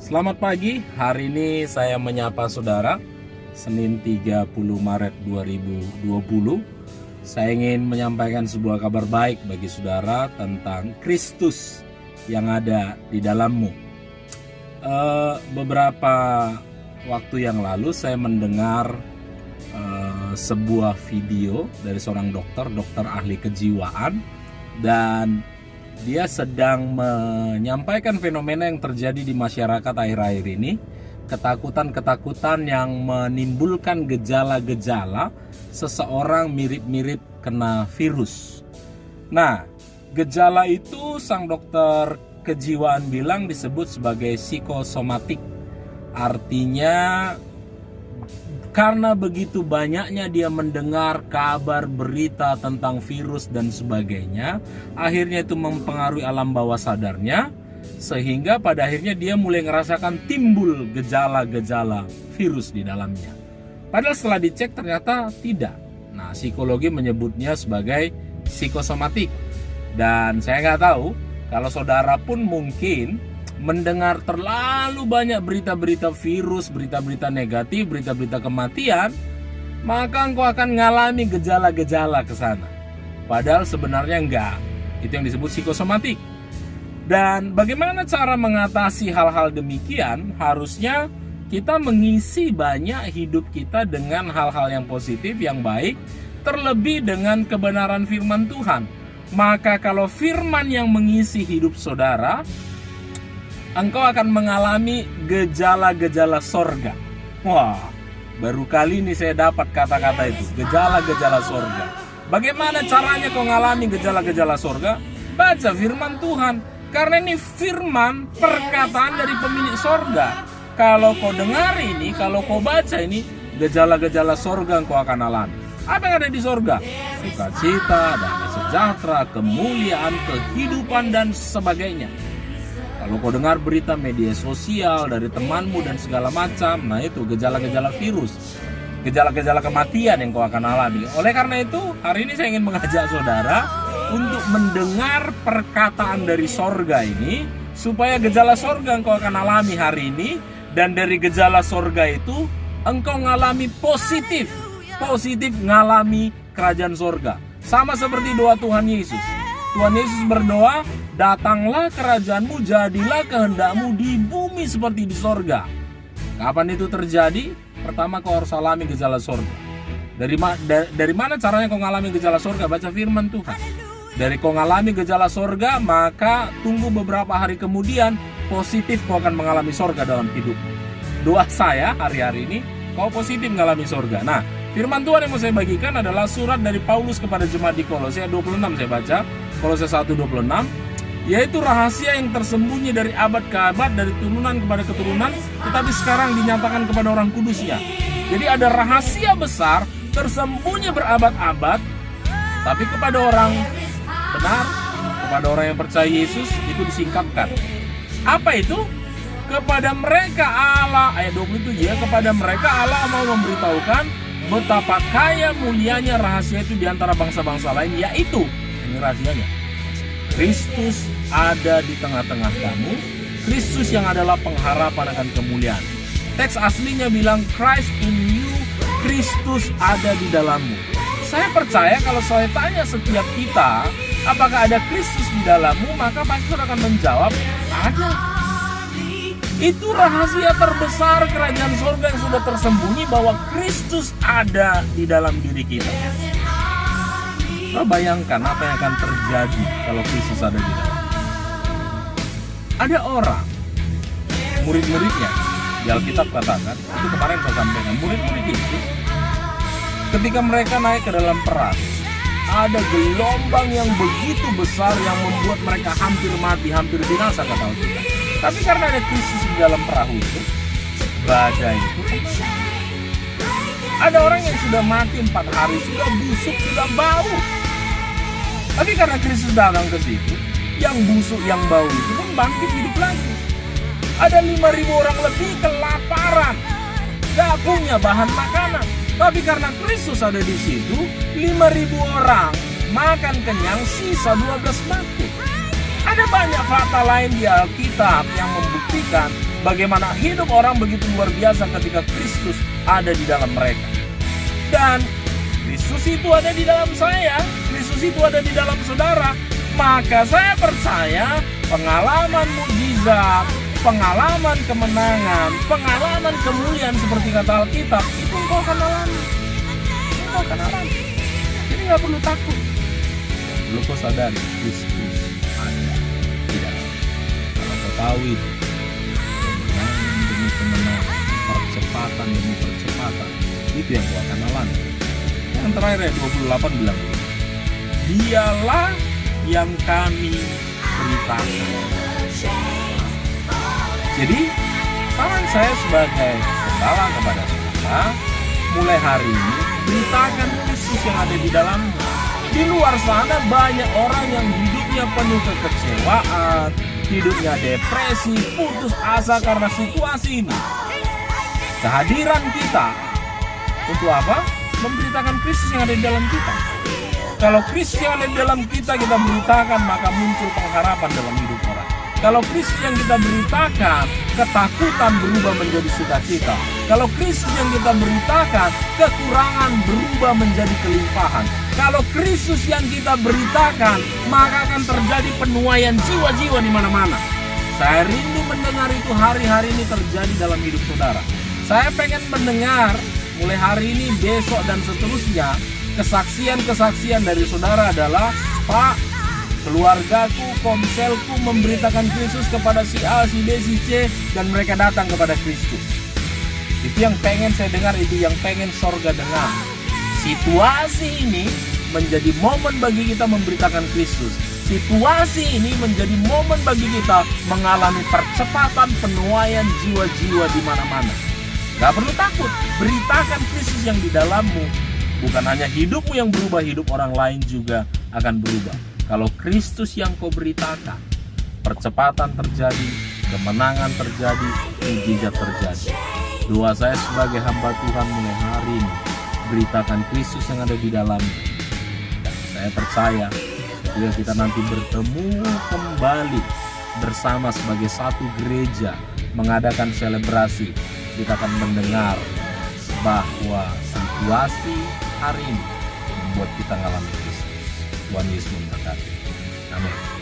Selamat pagi, hari ini saya menyapa saudara, Senin 30 Maret 2020. Saya ingin menyampaikan sebuah kabar baik bagi saudara tentang Kristus yang ada di dalammu. Beberapa waktu yang lalu saya mendengar sebuah video dari seorang dokter ahli kejiwaan, dan dia sedang menyampaikan fenomena yang terjadi di masyarakat akhir-akhir ini. Ketakutan-ketakutan yang menimbulkan gejala-gejala seseorang mirip-mirip kena virus. Nah, gejala itu sang dokter kejiwaan bilang disebut sebagai psikosomatik. Artinya karena begitu banyaknya dia mendengar kabar berita tentang virus dan sebagainya, akhirnya itu mempengaruhi alam bawah sadarnya, sehingga pada akhirnya dia mulai merasakan timbul gejala-gejala virus di dalamnya. Padahal setelah dicek ternyata tidak. Nah, psikologi menyebutnya sebagai psikosomatik. Dan saya nggak tahu kalau saudara pun mungkin mendengar terlalu banyak berita-berita virus, berita-berita negatif, berita-berita kematian, maka engkau akan mengalami gejala-gejala ke sana. Padahal sebenarnya enggak. Itu yang disebut psikosomatik. Dan bagaimana cara mengatasi hal-hal demikian? Harusnya kita mengisi banyak hidup kita dengan hal-hal yang positif, yang baik, terlebih dengan kebenaran firman Tuhan. Maka kalau firman yang mengisi hidup saudara, engkau akan mengalami gejala-gejala sorga. Wah, baru kali ini saya dapat kata-kata itu, gejala-gejala sorga. Bagaimana caranya kau mengalami gejala-gejala sorga? Baca firman Tuhan, karena ini firman perkataan dari pemilik sorga. Kalau kau dengar ini, kalau kau baca ini, gejala-gejala sorga engkau akan alami. Apa yang ada di sorga? Sukacita, damai sejahtera, kemuliaan, kehidupan, dan sebagainya. Kalau kau dengar berita media sosial dari temanmu dan segala macam, nah itu gejala-gejala virus, gejala-gejala kematian yang kau akan alami. Oleh karena itu, hari ini saya ingin mengajak saudara untuk mendengar perkataan dari sorga ini, supaya gejala sorga yang kau akan alami hari ini, dan dari gejala sorga itu, engkau mengalami positif mengalami kerajaan sorga. Sama seperti doa Tuhan Yesus. Tuhan Yesus berdoa, datanglah kerajaanmu, jadilah kehendakmu di bumi seperti di sorga. Kapan itu terjadi? Pertama kau harus alami gejala sorga. Dari mana caranya kau mengalami gejala sorga? Baca firman Tuhan. Dari kau mengalami gejala sorga, maka tunggu beberapa hari kemudian, positif kau akan mengalami sorga dalam hidupmu. Doa saya hari-hari ini, kau positif mengalami sorga. Nah, firman Tuhan yang mau saya bagikan adalah surat dari Paulus kepada jemaat di Kolose 26, saya baca. Kolose 1:26, yaitu rahasia yang tersembunyi dari abad ke abad, dari turunan kepada keturunan, tetapi sekarang dinyatakan kepada orang kudusnya. Jadi ada rahasia besar tersembunyi berabad-abad, tapi kepada orang benar, kepada orang yang percaya Yesus, itu disingkapkan. Apa itu? Kepada mereka Allah, ayat 27 ya, kepada mereka Allah mau memberitahukan betapa kaya mulianya rahasia itu di antara bangsa-bangsa lain, yaitu, ini rahasianya, Kristus ada di tengah-tengah kamu, Kristus yang adalah pengharapan akan kemuliaan. Teks aslinya bilang Christ in you, Kristus ada di dalammu. Saya percaya kalau saya tanya setiap kita, apakah ada Kristus di dalammu, maka pastor akan menjawab, ada. Itu rahasia terbesar kerajaan surga yang sudah tersembunyi, bahwa Kristus ada di dalam diri kita. Bayangkan apa yang akan terjadi kalau Kristus ada di dalam. Ada orang, murid-muridnya, di Alkitab katakan, itu kemarin saya sampaikan, murid-murid Yesus, ketika mereka naik ke dalam perahu, ada gelombang yang begitu besar yang membuat mereka hampir mati, hampir binasa, kata Alkitab. Tapi karena ada Kristus di dalam perahu itu, badai itu, ada orang yang sudah mati 4 hari, sudah busuk, sudah bau. Tapi karena Kristus datang ke situ, yang busuk, yang bau itu pun bangkit hidup lagi. Ada 5.000 orang lebih kelaparan, gak punya bahan makanan. Tapi karena Kristus ada di situ, 5.000 orang makan kenyang, sisa 12 mangkuk. Ada banyak fakta lain di Alkitab yang membuktikan bagaimana hidup orang begitu luar biasa ketika Kristus ada di dalam mereka. Dan Kristus itu ada di dalam saya, Kristus itu ada di dalam saudara. Maka saya percaya pengalaman mukjizat, pengalaman kemenangan, pengalaman kemuliaan seperti kata Alkitab, itu engkau akan alami. Engkau akan alami. Jadi gak perlu takut. Perlu kau sadari, Kristus ada di dalam. Kalau kau tahu itu, kemenangan demi kemenangan, percepatan demi percepatan, itu yang kau akan alami. Yang terakhir ayat 28 bilang, dialah yang kami beritakan. Jadi saran saya sebagai pembawa kepada saudara, mulai hari ini beritakan Kristus yang ada di dalamnya. Di luar sana banyak orang yang hidupnya penuh kekecewaan, hidupnya depresi, putus asa karena situasi ini. Kehadiran kita untuk apa? Memberitakan Kristus yang ada di dalam kita. Kalau Kristus yang ada di dalam kita beritakan, maka muncul pengharapan dalam hidup orang. Kalau Kristus yang kita beritakan, ketakutan berubah menjadi sukacita. Kalau Kristus yang kita beritakan, kekurangan berubah menjadi kelimpahan. Kalau Kristus yang kita beritakan, maka akan terjadi penuaian jiwa-jiwa di mana-mana. Saya rindu mendengar itu hari-hari ini terjadi dalam hidup saudara. Saya pengen mendengar mulai hari ini, besok, dan seterusnya, kesaksian-kesaksian dari saudara adalah, Pak, keluargaku, komselku memberitakan Kristus kepada si A, si B, si C, dan mereka datang kepada Kristus. Itu yang pengen saya dengar, itu yang pengen sorga dengar. Situasi ini menjadi momen bagi kita memberitakan Kristus. Situasi ini menjadi momen bagi kita mengalami percepatan penuaian jiwa-jiwa di mana-mana. Gak perlu takut, beritakan Kristus yang di dalammu. Bukan hanya hidupmu yang berubah, hidup orang lain juga akan berubah. Kalau Kristus yang kau beritakan, percepatan terjadi, kemenangan terjadi, mukjizat terjadi. Doa saya sebagai hamba Tuhan mulai hari ini, beritakan Kristus yang ada di dalammu. Dan saya percaya, ketika kita nanti bertemu kembali bersama sebagai satu gereja, mengadakan selebrasi, kita akan mendengar bahwa situasi hari ini membuat kita mengalami Kristus. Tuhan Yesus memberkati. Amin.